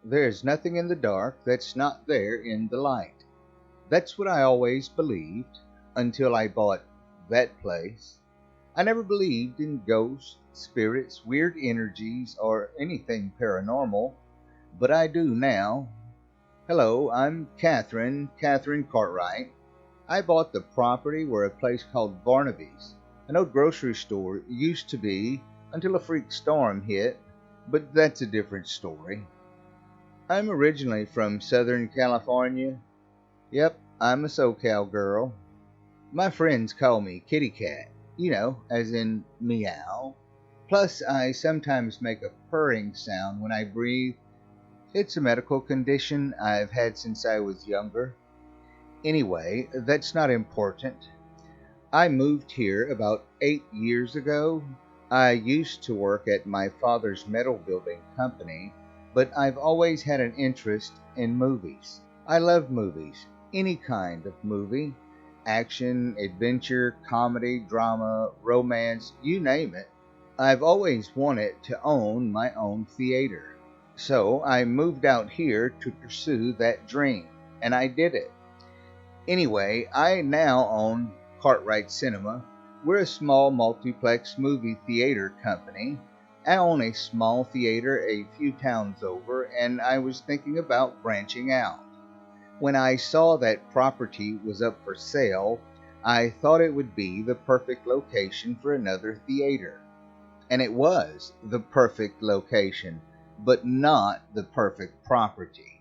There's nothing in the dark that's not there in the light. That's what I always believed until I bought that place. I never believed in ghosts, spirits, weird energies, or anything paranormal, but I do now. Hello, I'm Catherine Cartwright. I bought the property where a place called Barnaby's, an old grocery store, used to be until a freak storm hit, but that's a different story. I'm originally from Southern California. Yep, I'm a SoCal girl. My friends call me Kitty Cat, as in meow. Plus, I sometimes make a purring sound when I breathe. It's a medical condition I've had since I was younger. Anyway, that's not important. I moved here about 8 years ago. I used to work at my father's metal building company, but I've always had an interest in movies. I love movies, any kind of movie: action, adventure, comedy, drama, romance, you name it. I've always wanted to own my own theater. So I moved out here to pursue that dream, and I did it. Anyway, I now own Cartwright Cinema. We're a small multiplex movie theater company. I own a small theater a few towns over, and I was thinking about branching out. When I saw that property was up for sale, I thought it would be the perfect location for another theater. And it was the perfect location, but not the perfect property.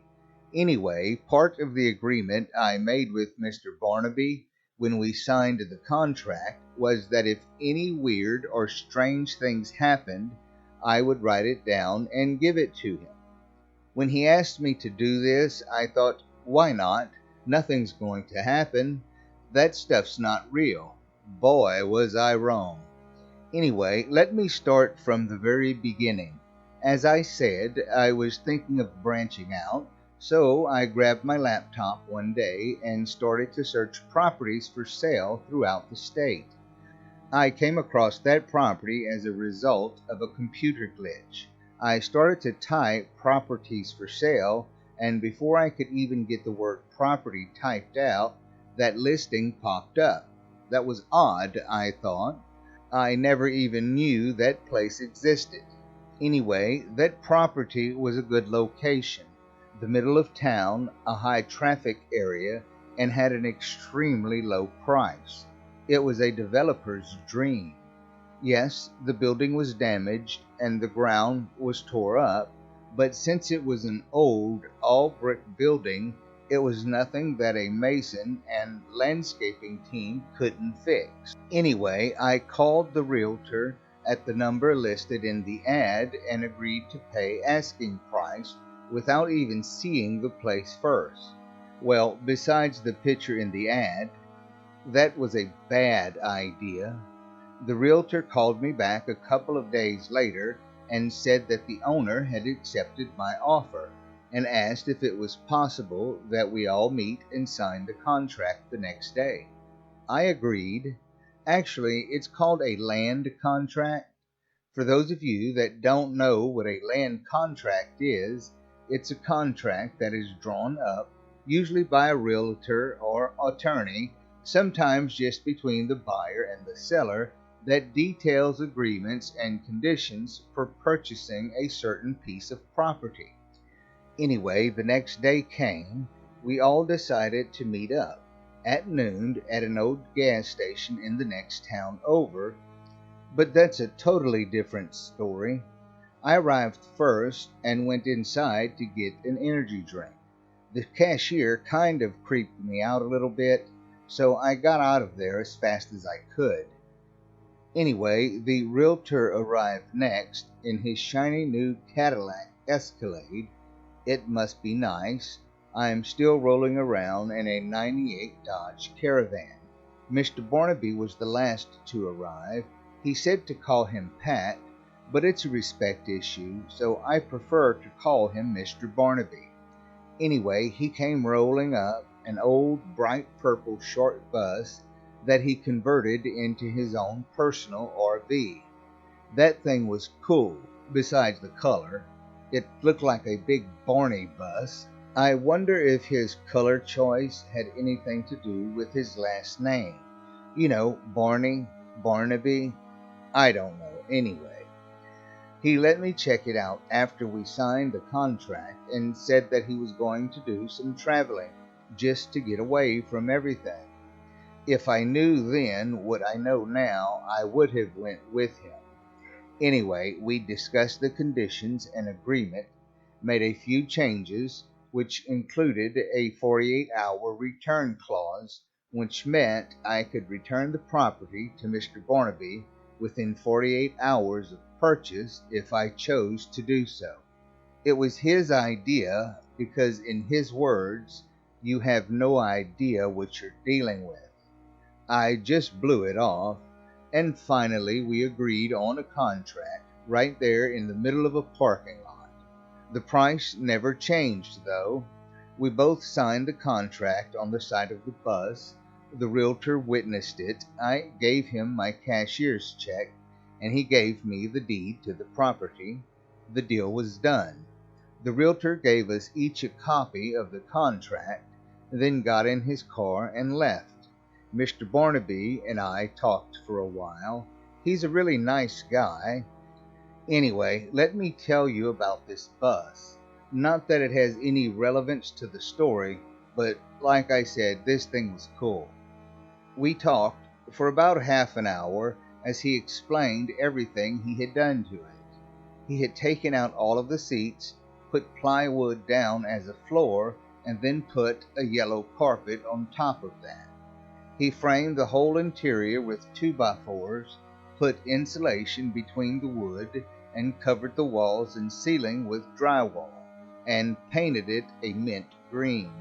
Anyway, part of the agreement I made with Mr. Barnaby when we signed the contract was that if any weird or strange things happened, I would write it down and give it to him. When he asked me to do this, I thought, why not? Nothing's going to happen. That stuff's not real. Boy, was I wrong. Anyway, let me start from the very beginning. As I said, I was thinking of branching out, so I grabbed my laptop one day and started to search properties for sale throughout the state. I came across that property as a result of a computer glitch. I started to type properties for sale, and before I could even get the word property typed out, that listing popped up. That was odd, I thought. I never even knew that place existed. Anyway, that property was a good location, the middle of town, a high traffic area, and had an extremely low price. It was a developer's dream. Yes, the building was damaged and the ground was tore up, but since it was an old, all-brick building, it was nothing that a mason and landscaping team couldn't fix. Anyway, I called the realtor at the number listed in the ad and agreed to pay asking price without even seeing the place first. Well, besides the picture in the ad, that was a bad idea. The realtor called me back a couple of days later and said that the owner had accepted my offer and asked if it was possible that we all meet and sign the contract the next day. I agreed. Actually, it's called a land contract. For those of you that don't know what a land contract is, it's a contract that is drawn up, usually by a realtor or attorney, sometimes just between the buyer and the seller, that details agreements and conditions for purchasing a certain piece of property. Anyway, the next day came. We all decided to meet up at noon at an old gas station in the next town over, but that's a totally different story. I arrived first and went inside to get an energy drink. The cashier kind of creeped me out a little bit, so I got out of there as fast as I could. Anyway, the realtor arrived next in his shiny new Cadillac Escalade. It must be nice. I am still rolling around in a '98 Dodge Caravan. Mr. Barnaby was the last to arrive. He said to call him Pat, but it's a respect issue, so I prefer to call him Mr. Barnaby. Anyway, he came rolling up, an old bright purple short bus that he converted into his own personal RV. That thing was cool, besides the color. It looked like a big Barney bus. I wonder if his color choice had anything to do with his last name. You know, Barney, Barnaby. I don't know. Anyway, he let me check it out after we signed the contract and said that he was going to do some traveling just to get away from everything. If I knew then what I know now, I would have went with him. Anyway, we discussed the conditions and agreement, made a few changes, which included a 48-hour return clause, which meant I could return the property to Mr. Barnaby within 48 hours of purchase if I chose to do so. It was his idea because, in his words, you have no idea what you're dealing with. I just blew it off, and finally we agreed on a contract right there in the middle of a parking lot. The price never changed, though. We both signed the contract on the side of the bus. The realtor witnessed it. I gave him my cashier's check, and he gave me the deed to the property. The deal was done. The realtor gave us each a copy of the contract, then got in his car and left. Mr. Barnaby and I talked for a while. He's a really nice guy. Anyway, let me tell you about this bus. Not that it has any relevance to the story, but like I said, this thing was cool. We talked for about half an hour as he explained everything he had done to it. He had taken out all of the seats, put plywood down as a floor, and then put a yellow carpet on top of that. He framed the whole interior with 2x4s, put insulation between the wood, and covered the walls and ceiling with drywall, and painted it a mint green.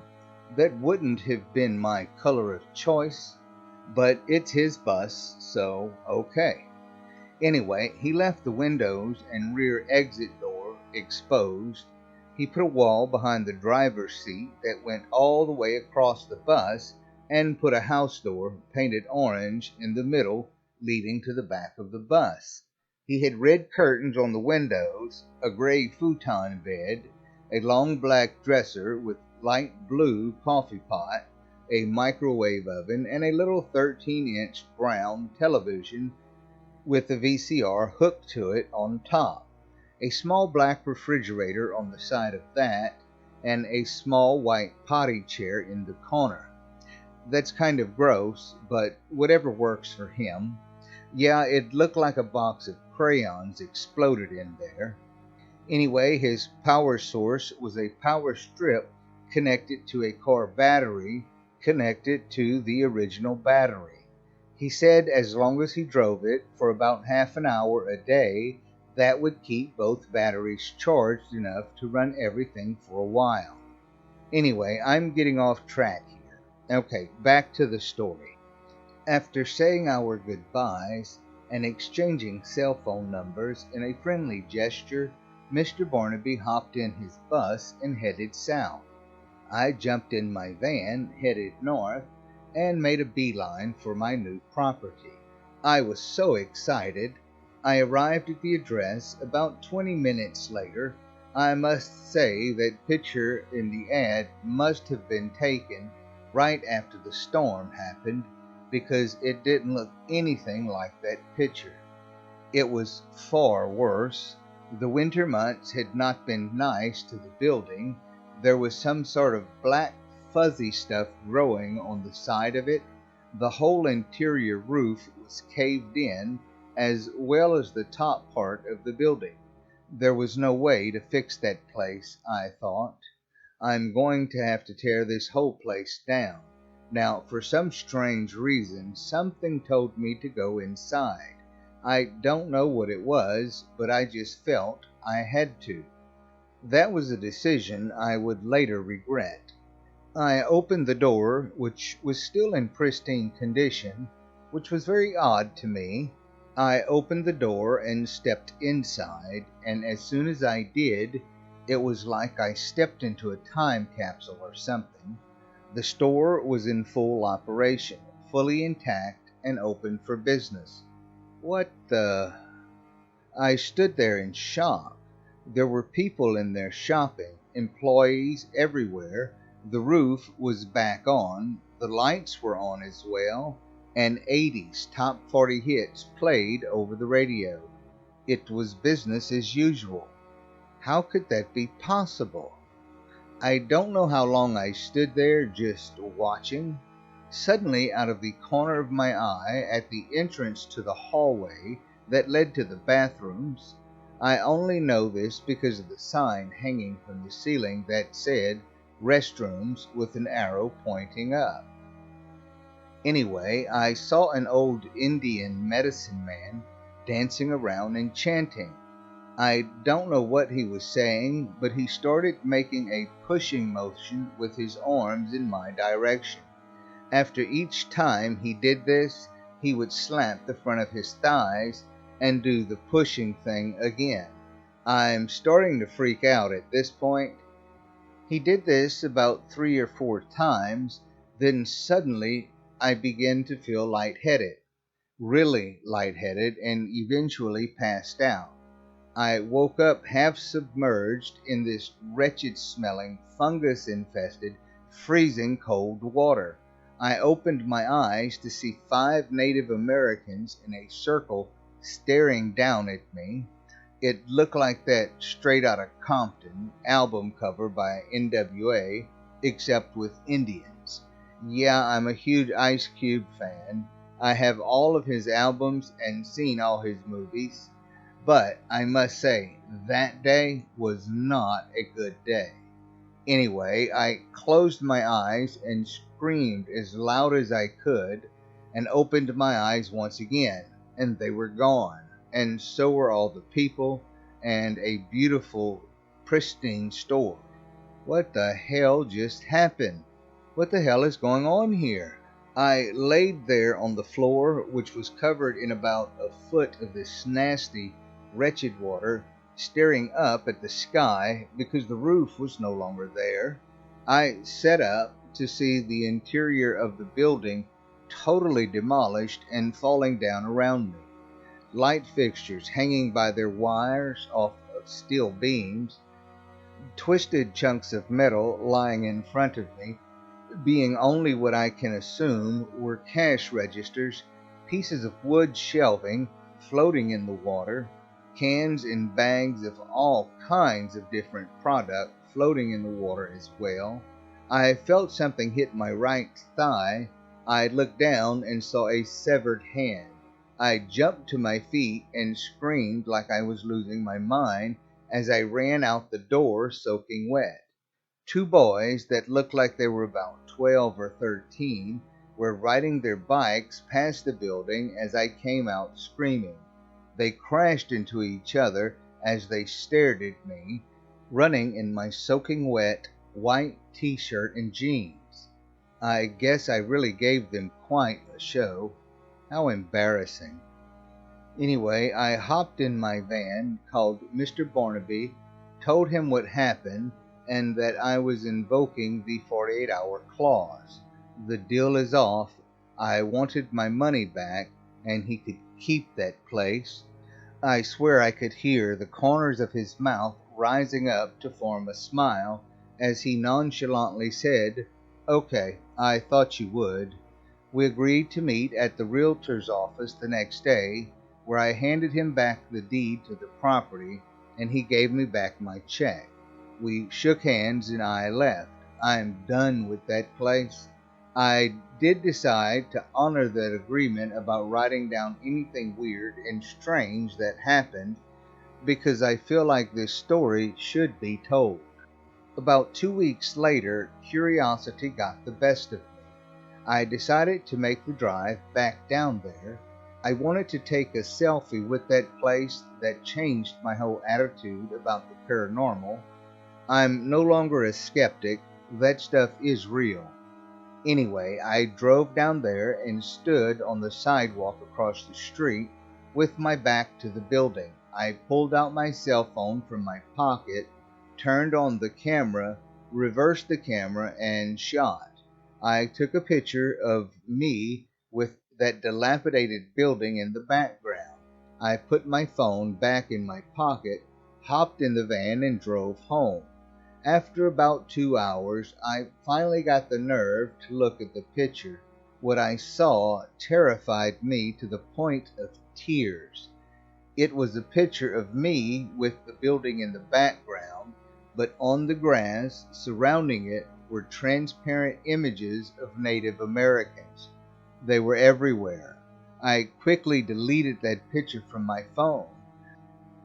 That wouldn't have been my color of choice, but it's his bus, so okay. Anyway, he left the windows and rear exit door exposed. He put a wall behind the driver's seat that went all the way across the bus, and put a house door painted orange in the middle leading to the back of the bus. He had red curtains on the windows, a gray futon bed, a long black dresser with light blue coffee pot, a microwave oven, and a little 13-inch brown television with a VCR hooked to it on top, a small black refrigerator on the side of that, and a small white potty chair in the corner. That's kind of gross, but whatever works for him. Yeah, it looked like a box of crayons exploded in there. Anyway, his power source was a power strip connected to a car battery connected to the original battery. He said as long as he drove it for about half an hour a day, that would keep both batteries charged enough to run everything for a while. Anyway, I'm getting off track here. Okay, back to the story. After saying our goodbyes and exchanging cell phone numbers in a friendly gesture, Mr. Barnaby hopped in his bus and headed south. I jumped in my van, headed north, and made a beeline for my new property. I was so excited. I arrived at the address about 20 minutes later. I must say that picture in the ad must have been taken right after the storm happened, because it didn't look anything like that picture. It was far worse. The winter months had not been nice to the building. There was some sort of black fuzzy stuff growing on the side of it. The whole interior roof was caved in, as well as the top part of the building. There was no way to fix that place, I thought. I'm going to have to tear this whole place down. Now, for some strange reason, something told me to go inside. I don't know what it was, but I just felt I had to. That was a decision I would later regret. I opened the door, which was still in pristine condition, which was very odd to me. I opened the door and stepped inside, and as soon as I did, it was like I stepped into a time capsule or something. The store was in full operation, fully intact and open for business. What the... I stood there in shock. There were people in there shopping, employees everywhere. The roof was back on, the lights were on as well, and 80s top 40 hits played over the radio. It was business as usual. How could that be possible? I don't know how long I stood there just watching. Suddenly, out of the corner of my eye, at the entrance to the hallway that led to the bathrooms, I only know this because of the sign hanging from the ceiling that said restrooms with an arrow pointing up. Anyway, I saw an old Indian medicine man dancing around and chanting. I don't know what he was saying, but he started making a pushing motion with his arms in my direction. After each time he did this, he would slap the front of his thighs and do the pushing thing again. I'm starting to freak out at this point. He did this about 3 or 4 times, then suddenly I began to feel lightheaded, really lightheaded, and eventually passed out. I woke up half submerged in this wretched smelling, fungus infested, freezing cold water. I opened my eyes to see 5 Native Americans in a circle staring down at me. It looked like that Straight Outta Compton album cover by NWA, except with Indians. Yeah, I'm a huge Ice Cube fan. I have all of his albums and seen all his movies. But I must say, that day was not a good day. Anyway, I closed my eyes and screamed as loud as I could and opened my eyes once again, and they were gone, and so were all the people and a beautiful, pristine store. What the hell just happened? What the hell is going on here? I laid there on the floor, which was covered in about a foot of this nasty, wretched water, staring up at the sky because the roof was no longer there. I sat up to see the interior of the building totally demolished and falling down around me. Light fixtures hanging by their wires off of steel beams, twisted chunks of metal lying in front of me, being only what I can assume were cash registers, pieces of wood shelving floating in the water, cans and bags of all kinds of different product floating in the water as well. I felt something hit my right thigh. I looked down and saw a severed hand. I jumped to my feet and screamed like I was losing my mind as I ran out the door soaking wet. 2 boys that looked like they were about 12 or 13 were riding their bikes past the building as I came out screaming. They crashed into each other as they stared at me, running in my soaking wet white t-shirt and jeans. I guess I really gave them quite a show. How embarrassing. Anyway, I hopped in my van, called Mr. Barnaby, told him what happened, and that I was invoking the 48-hour clause. The deal is off. I wanted my money back, and he could keep that place. I swear I could hear the corners of his mouth rising up to form a smile as he nonchalantly said, "Okay, I thought you would." We agreed to meet at the realtor's office the next day, where I handed him back the deed to the property, and he gave me back my check. We shook hands and I left. I am done with that place. I did decide to honor that agreement about writing down anything weird and strange that happened because I feel like this story should be told. About 2 weeks later, curiosity got the best of me. I decided to make the drive back down there. I wanted to take a selfie with that place that changed my whole attitude about the paranormal. I'm no longer a skeptic. That stuff is real. Anyway, I drove down there and stood on the sidewalk across the street with my back to the building. I pulled out my cell phone from my pocket, turned on the camera, reversed the camera, and shot. I took a picture of me with that dilapidated building in the background. I put my phone back in my pocket, hopped in the van, and drove home. After about 2 hours, I finally got the nerve to look at the picture. What I saw terrified me to the point of tears. It was a picture of me with the building in the background, but on the grass surrounding it were transparent images of Native Americans. They were everywhere. I quickly deleted that picture from my phone.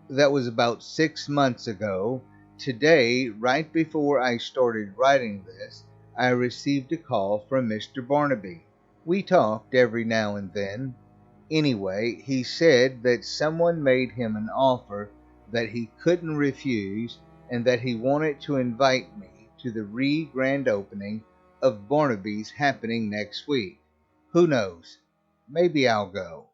That was about 6 months ago. Today, right before I started writing this, I received a call from Mr. Barnaby. We talked every now and then. Anyway, he said that someone made him an offer that he couldn't refuse and that he wanted to invite me to the grand opening of Barnaby's happening next week. Who knows? Maybe I'll go.